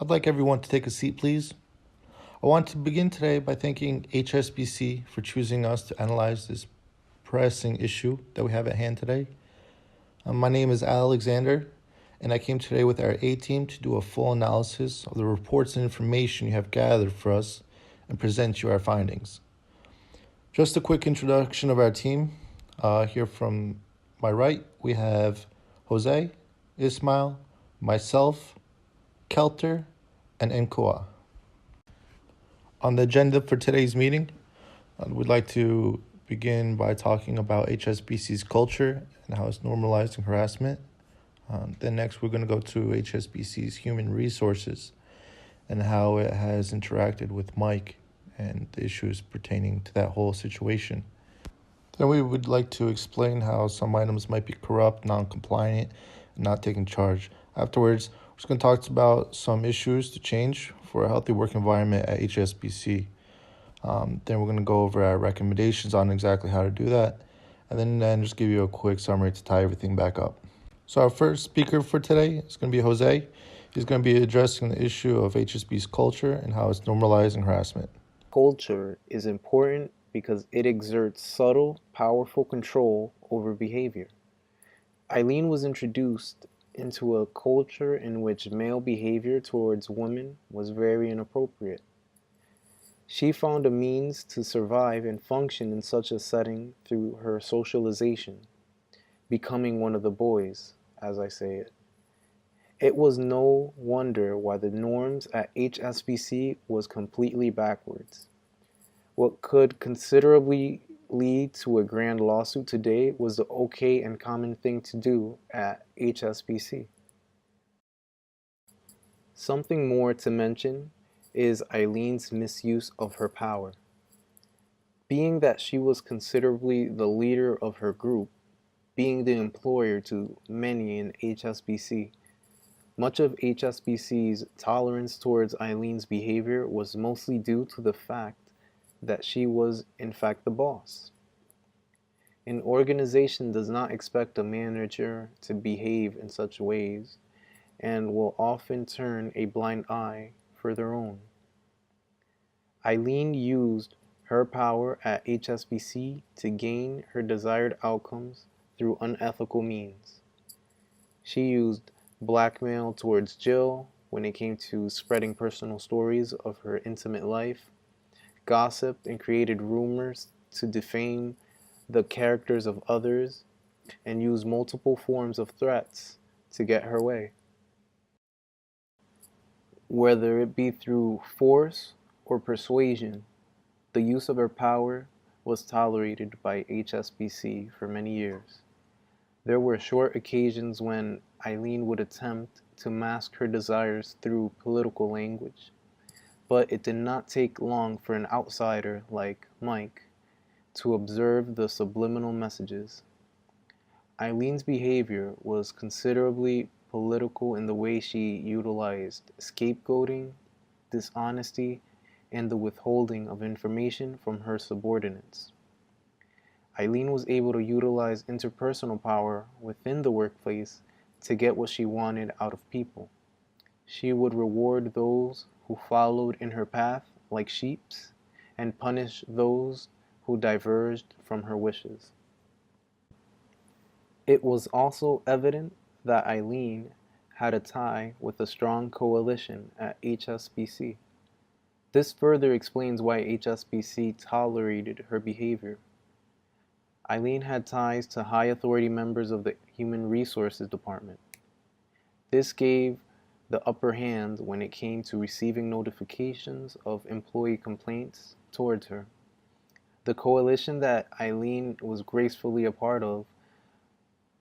I'd like everyone to take a seat, please. I want to begin today by thanking HSBC for choosing us to analyze this pressing issue that we have at hand today. My name is Alexander, and I came today with our A team to do a full analysis of the reports and information you have gathered for us and present you our findings. Just a quick introduction of our team. Here from my right, we have Jose, Ismail, myself, Kelter, and Nkua. On the agenda for today's meeting, we'd like to begin by talking about HSBC's culture and how it's normalizing harassment. Then next, we're going to go to HSBC's human resources and how it has interacted with Mike and the issues pertaining to that whole situation. Then we would like to explain how some items might be corrupt, non-compliant, and not taking charge. Afterwards, we're just going to talk about some issues to change for a healthy work environment at HSBC. Then we're going to go over our recommendations on exactly how to do that, and then just give you a quick summary to tie everything back up. So our first speaker for today is going to be Jose. He's going to be addressing the issue of HSBC's culture and how it's normalizing harassment. Culture is important because it exerts subtle, powerful control over behavior. Eileen was introduced into a culture in which male behavior towards women was very inappropriate. She found a means to survive and function in such a setting through her socialization, becoming one of the boys, as I say it. It was no wonder why the norms at HSBC was completely backwards. What could considerably lead to a grand lawsuit today was the okay and common thing to do at HSBC. Something more to mention is Eileen's misuse of her power. Being that she was considerably the leader of her group, being the employer to many in HSBC, much of HSBC's tolerance towards Eileen's behavior was mostly due to the fact that she was in fact the boss. An organization does not expect a manager to behave in such ways and will often turn a blind eye for their own. Eileen used her power at HSBC to gain her desired outcomes through unethical means. She used blackmail towards Jill when it came to spreading personal stories of her intimate life, gossiped and created rumors to defame the characters of others, and used multiple forms of threats to get her way. Whether it be through force or persuasion, the use of her power was tolerated by HSBC for many years. There were short occasions when Eileen would attempt to mask her desires through political language, but it did not take long for an outsider like Mike to observe the subliminal messages. Eileen's behavior was considerably political in the way she utilized scapegoating, dishonesty, and the withholding of information from her subordinates. Eileen was able to utilize interpersonal power within the workplace to get what she wanted out of people. She would reward those who followed in her path like sheep and punish those who diverged from her wishes. It was also evident that Eileen had a tie with a strong coalition at HSBC. This further explains why HSBC tolerated her behavior. Eileen had ties to high authority members of the Human Resources Department. This gave the upper hand when it came to receiving notifications of employee complaints towards her. The coalition that Eileen was gracefully a part of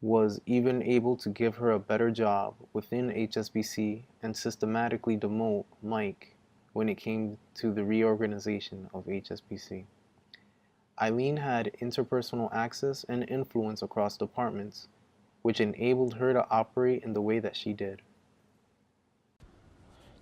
was even able to give her a better job within HSBC and systematically demote Mike when it came to the reorganization of HSBC. Eileen had interpersonal access and influence across departments, which enabled her to operate in the way that she did.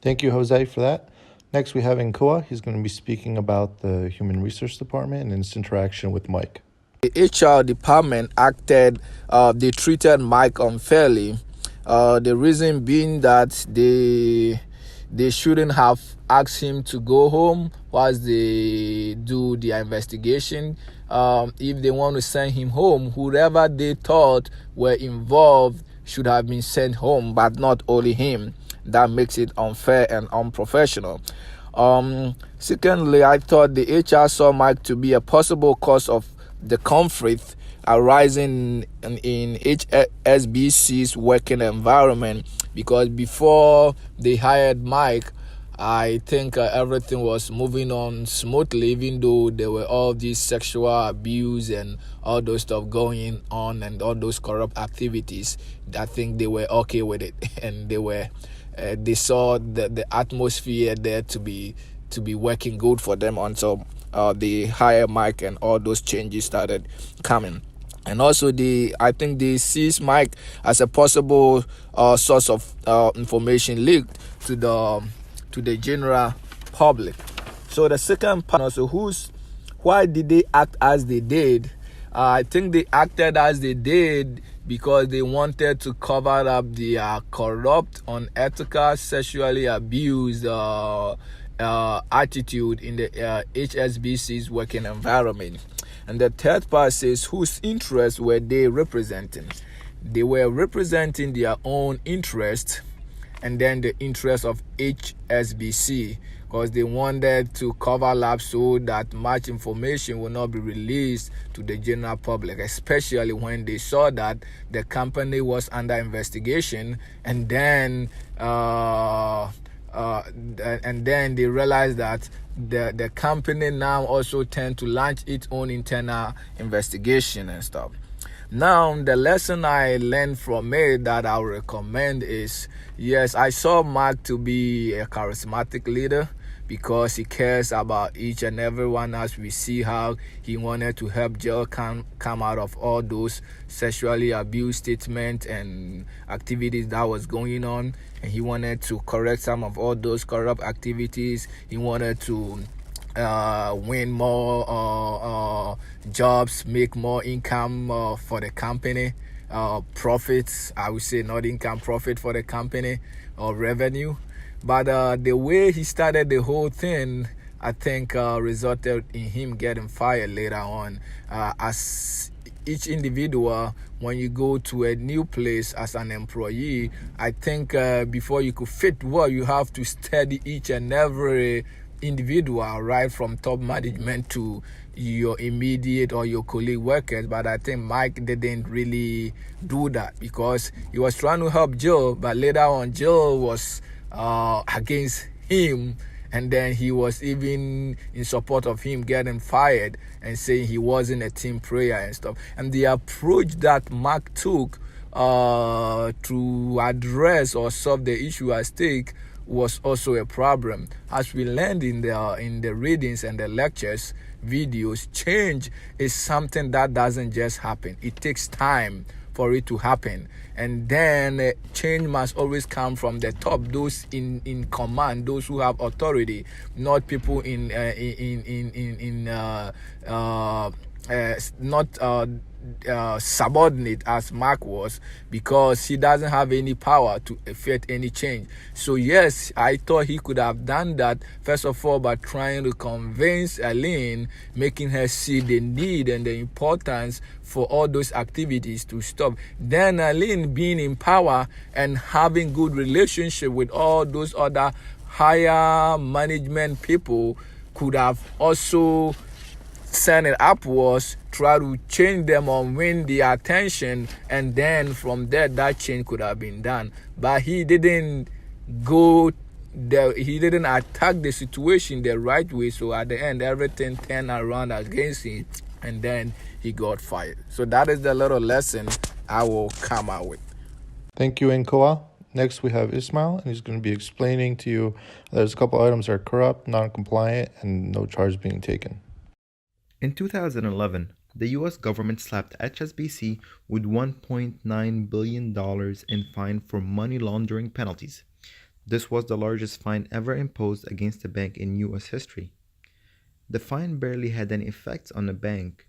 Thank you, Jose, for that. Next, we have Nkua. He's going to be speaking about the Human Resource Department and its interaction with Mike. The HR department they treated Mike unfairly. The reason being that they they shouldn't have asked him to go home whilst they do the investigation. If they want to send him home, whoever they thought were involved should have been sent home, but not only him. That makes it unfair and unprofessional. Secondly, I thought the HR saw Mike to be a possible cause of the conflict arising in HSBC's working environment, because before they hired Mike, I think everything was moving on smoothly, even though there were all these sexual abuse and all those stuff going on and all those corrupt activities. I think they were okay with it, and they saw the atmosphere there to be working good for them until the higher Mike and all those changes started coming. And also, I think they sees Mike as a possible source of information leaked to the general public. So the second part, also, why did they act as they did? I think they acted as they did because they wanted to cover up the corrupt, unethical, sexually abused attitude in the HSBC's working environment. And the third part says, whose interests were they representing? They were representing their own interest and then the interest of HSBC, because they wanted to cover up so that much information will not be released to the general public, especially when they saw that the company was under investigation, and then they realized that the company now also tend to launch its own internal investigation and stuff. Now, the lesson I learned from it that I would recommend is, yes, I saw Mark to be a charismatic leader because he cares about each and everyone, as we see how he wanted to help jail come out of all those sexually abused statements and activities that was going on, and he wanted to correct some of all those corrupt activities. He wanted to win more jobs, make more income for the company, profits, I would say, not income, profit for the company, or revenue. But the way he started the whole thing, I think resulted in him getting fired later on. As each individual, when you go to a new place as an employee, I think before you could fit well, you have to study each and every individual, right from top management to your immediate or your colleague workers. But I think Mike didn't really do that because he was trying to help Joe, but later on Joe was against him, and then he was even in support of him getting fired and saying he wasn't a team player and stuff. And the approach that Mark took to address or solve the issue at stake was also a problem. As we learned in the readings and the lectures, videos, change is something that doesn't just happen. It takes time for it to happen, and then change must always come from the top, those in command, those who have authority, not people not subordinate as Mark was, because he doesn't have any power to effect any change. So yes, I thought he could have done that, first of all, by trying to convince Eileen, making her see the need and the importance for all those activities to stop. Then Eileen being in power and having good relationship with all those other higher management people could have also send it upwards, try to change them or win their attention, and then from there that change could have been done. But he didn't go there, he didn't attack the situation the right way, so at the end everything turned around against him, and then he got fired. So that is the little lesson I will come out with. Thank you, Nkoa. Next, we have Ismail, and he's going to be explaining to you there's a couple items that are corrupt, non-compliant, and no charge being taken. In 2011, the U.S. government slapped HSBC with $1.9 billion in fine for money laundering penalties. This was the largest fine ever imposed against a bank in U.S. history. The fine barely had any effect on the bank.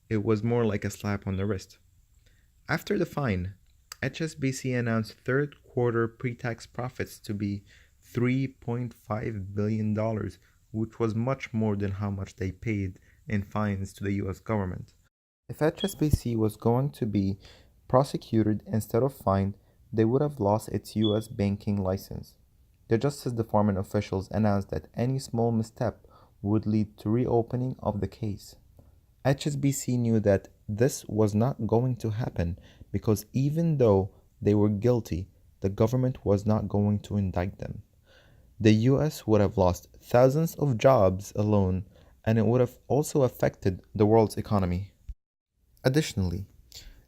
It was more like a slap on the wrist. After the fine, HSBC announced third quarter pre-tax profits to be $3.5 billion, which was much more than how much they paid in fines to the US government. If HSBC was going to be prosecuted instead of fined, they would have lost its US banking license. The Justice Department officials announced that any small misstep would lead to reopening of the case. HSBC knew that this was not going to happen because even though they were guilty, the government was not going to indict them. The US would have lost thousands of jobs alone, and it would have also affected the world's economy. Additionally,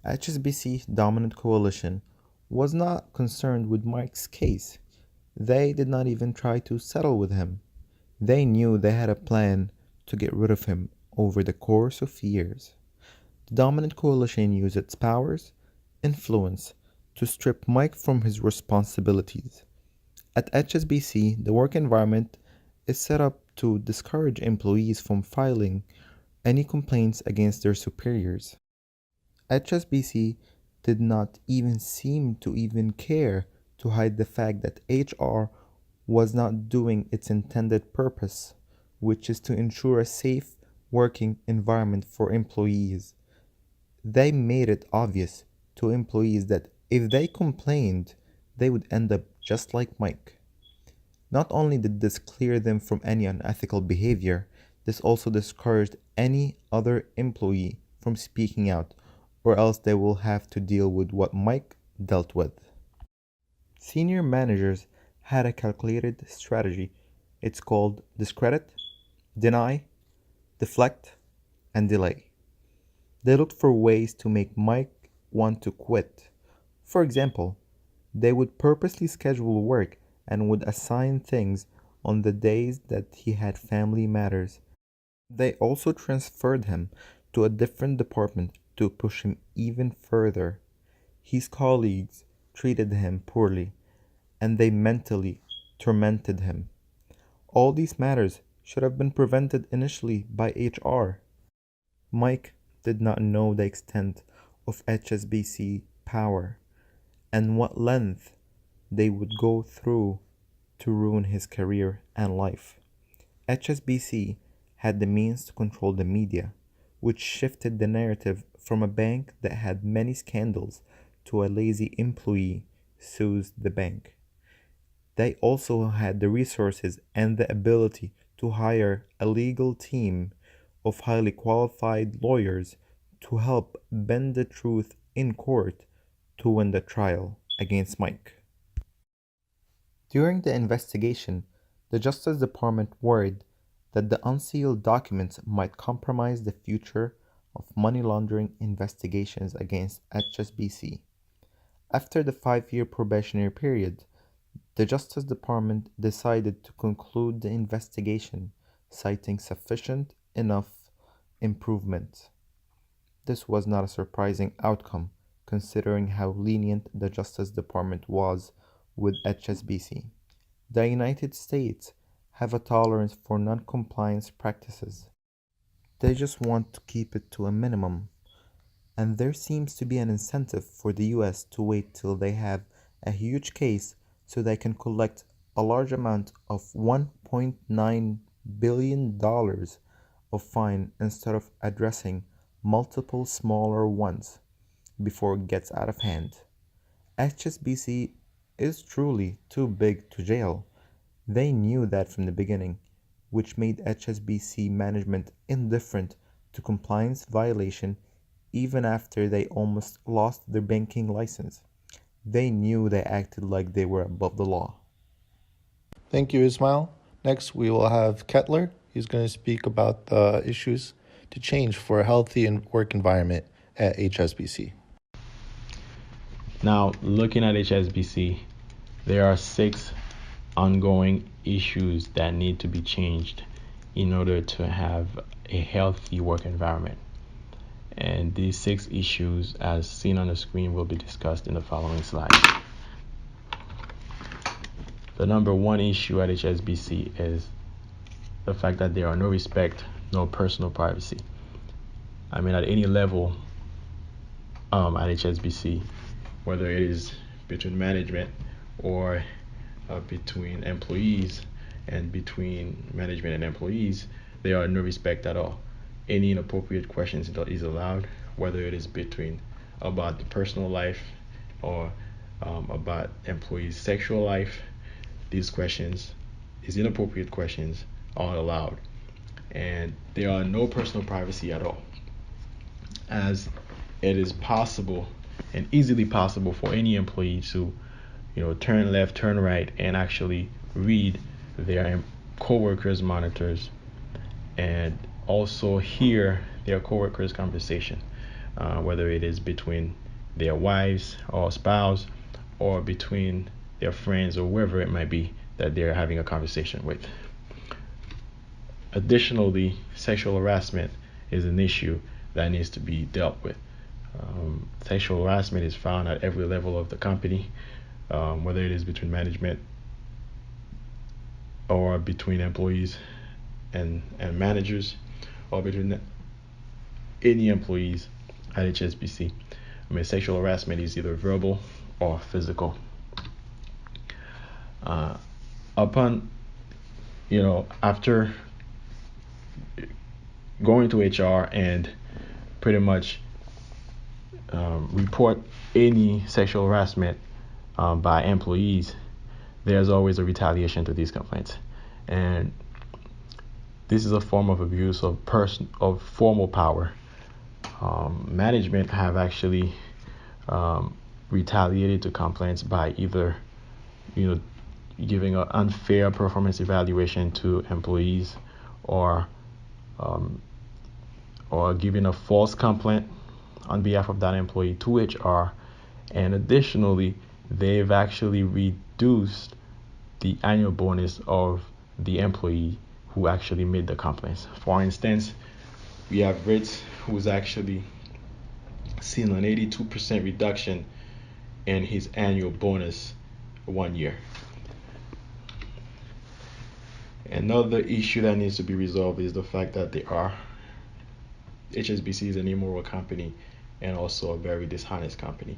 HSBC's dominant coalition was not concerned with Mike's case. They did not even try to settle with him. They knew they had a plan to get rid of him over the course of years. The dominant coalition used its powers, influence, to strip Mike from his responsibilities. At HSBC, the work environment is set up to discourage employees from filing any complaints against their superiors. HSBC did not even seem to even care to hide the fact that HR was not doing its intended purpose, which is to ensure a safe working environment for employees. They made it obvious to employees that if they complained, they would end up just like Mike. Not only did this clear them from any unethical behavior, this also discouraged any other employee from speaking out, or else they will have to deal with what Mike dealt with. Senior managers had a calculated strategy. It's called discredit, deny, deflect, and delay. They looked for ways to make Mike want to quit. For example, they would purposely schedule work and would assign things on the days that he had family matters. They also transferred him to a different department to push him even further. His colleagues treated him poorly, and they mentally tormented him. All these matters should have been prevented initially by HR. Mike did not know the extent of HSBC power and what length they would go through to ruin his career and life. HSBC had the means to control the media, which shifted the narrative from a bank that had many scandals to a lazy employee sues the bank. They also had the resources and the ability to hire a legal team of highly qualified lawyers to help bend the truth in court to win the trial against Mike. During the investigation, the Justice Department worried that the unsealed documents might compromise the future of money laundering investigations against HSBC. After the 5-year probationary period, the Justice Department decided to conclude the investigation, citing sufficient enough improvement. This was not a surprising outcome, considering how lenient the Justice Department was with HSBC. The United States have a tolerance for non-compliance practices. They just want to keep it to a minimum, and there seems to be an incentive for the US to wait till they have a huge case so they can collect a large amount of $1.9 billion of fine instead of addressing multiple smaller ones before it gets out of hand. HSBC is truly too big to jail. They knew that from the beginning, which made HSBC management indifferent to compliance violation even after they almost lost their banking license. They knew they acted like they were above the law. Thank you, Ismail. Next, we will have Kettler. He's going to speak about the issues to change for a healthy work environment at HSBC. Now, looking at HSBC, there are 6 ongoing issues that need to be changed in order to have a healthy work environment. And these 6 issues, as seen on the screen, will be discussed in the following slides. The number 1 issue at HSBC is the fact that there are no respect, no personal privacy. I mean, at any level at HSBC, whether it is between management or between employees and between management and employees, there are no respect at all. Any inappropriate questions is allowed, whether it is between about the personal life or about employees' sexual life. These questions, these inappropriate questions, are allowed, and there are no personal privacy at all, as it is possible and easily possible for any employee to, turn left, turn right, and actually read their coworkers' monitors and also hear their coworkers' conversation, whether it is between their wives or spouse or between their friends or whoever it might be that they're having a conversation with. Additionally, sexual harassment is an issue that needs to be dealt with. Sexual harassment is found at every level of the company, whether it is between management or between employees and managers, or between any employees at HSBC. I mean, sexual harassment is either verbal or physical. Upon, after going to HR and pretty much report any sexual harassment by employees, there's always a retaliation to these complaints, and this is a form of abuse of formal power. Management have actually retaliated to complaints by either, giving an unfair performance evaluation to employees, or giving a false complaint on behalf of that employee to HR, and additionally, they've actually reduced the annual bonus of the employee who actually made the complaints. For instance, we have Ritz, who's actually seen an 82% reduction in his annual bonus 1 year. Another issue that needs to be resolved is the fact that HSBC is an immoral company and also a very dishonest company.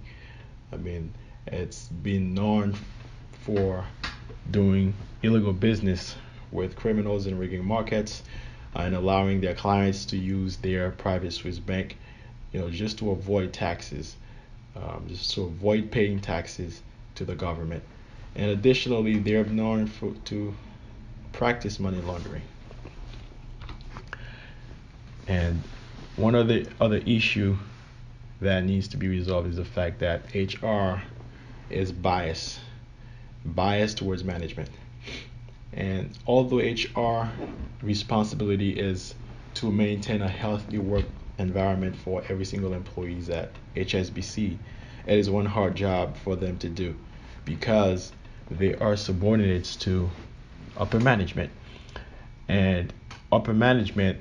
I mean, it's been known for doing illegal business with criminals and rigging markets, and allowing their clients to use their private Swiss bank, just to avoid taxes, just to avoid paying taxes to the government. And additionally, they're known to practice money laundering. And one of the other issue that needs to be resolved is the fact that HR is biased towards management. And although HR responsibility is to maintain a healthy work environment for every single employee at HSBC, it is one hard job for them to do, because they are subordinates to upper management, and upper management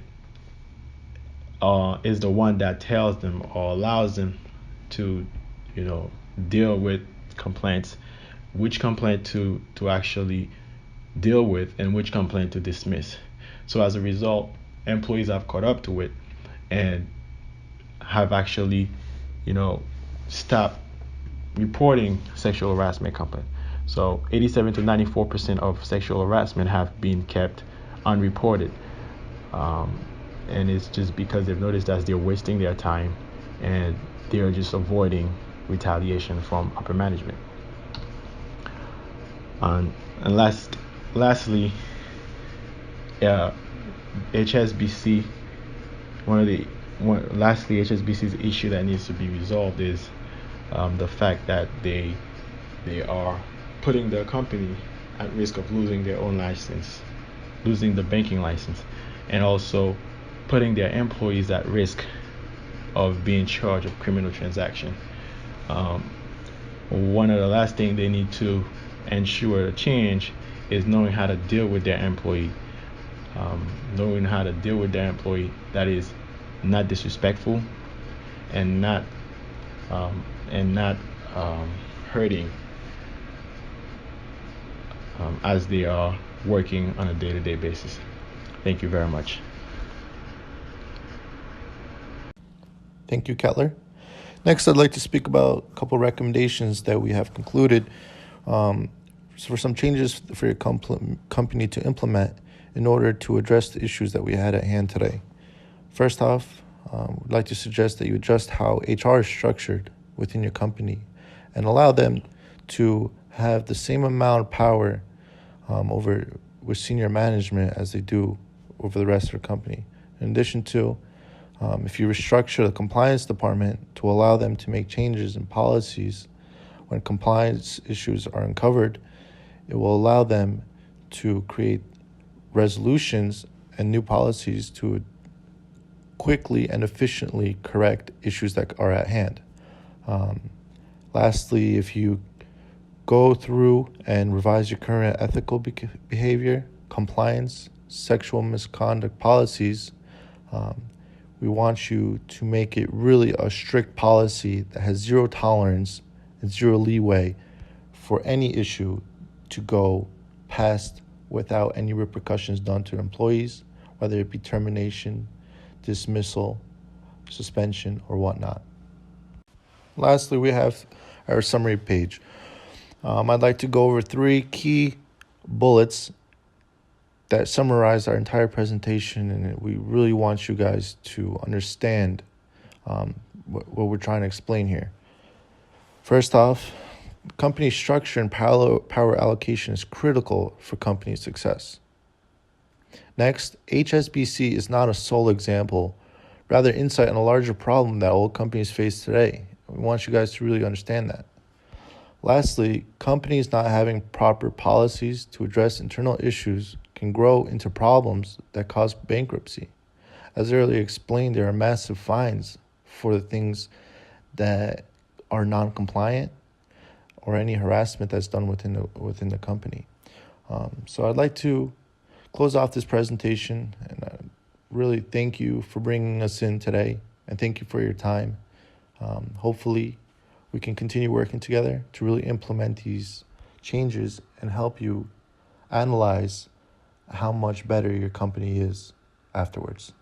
is the one that tells them or allows them to, deal with complaints, which complaint to actually deal with and which complaint to dismiss. So as a result, employees have caught up to it and have actually, stopped reporting sexual harassment complaints. So 87 to 94% of sexual harassment have been kept unreported. And it's just because they've noticed that they're wasting their time and they're just avoiding retaliation from upper management. And lastly, HSBC, HSBC's issue that needs to be resolved is the fact that they are putting their company at risk of losing their own license, losing the banking license, and also putting their employees at risk of being charged of criminal transaction. One of the last things they need to ensure to change is knowing how to deal with their employee. Knowing how to deal with their employee that is not disrespectful and not hurting as they are working on a day-to-day basis. Thank you very much. Thank you, Kettler. Next, I'd like to speak about a couple recommendations that we have concluded for some changes for your company to implement in order to address the issues that we had at hand today. First off, we'd like to suggest that you adjust how HR is structured within your company and allow them to have the same amount of power over with senior management as they do over the rest of the company. In addition to, if you restructure the compliance department to allow them to make changes in policies when compliance issues are uncovered, it will allow them to create resolutions and new policies to quickly and efficiently correct issues that are at hand. Lastly, if you go through and revise your current ethical behavior, compliance, sexual misconduct policies, we want you to make it really a strict policy that has zero tolerance and zero leeway for any issue to go past without any repercussions done to employees, whether it be termination, dismissal, suspension, or whatnot. Lastly, we have our summary page. I'd like to go over 3 key bullets that summarize our entire presentation, and we really want you guys to understand what we're trying to explain here. First off, company structure and power allocation is critical for company success. Next, HSBC is not a sole example, rather insight on a larger problem that all companies face today. We want you guys to really understand that. Lastly, companies not having proper policies to address internal issues can grow into problems that cause bankruptcy. As earlier explained, there are massive fines for the things that are non-compliant or any harassment that's done within the company. So I'd like to close off this presentation and really thank you for bringing us in today, and thank you for your time. Hopefully we can continue working together to really implement these changes and help you analyze how much better your company is afterwards.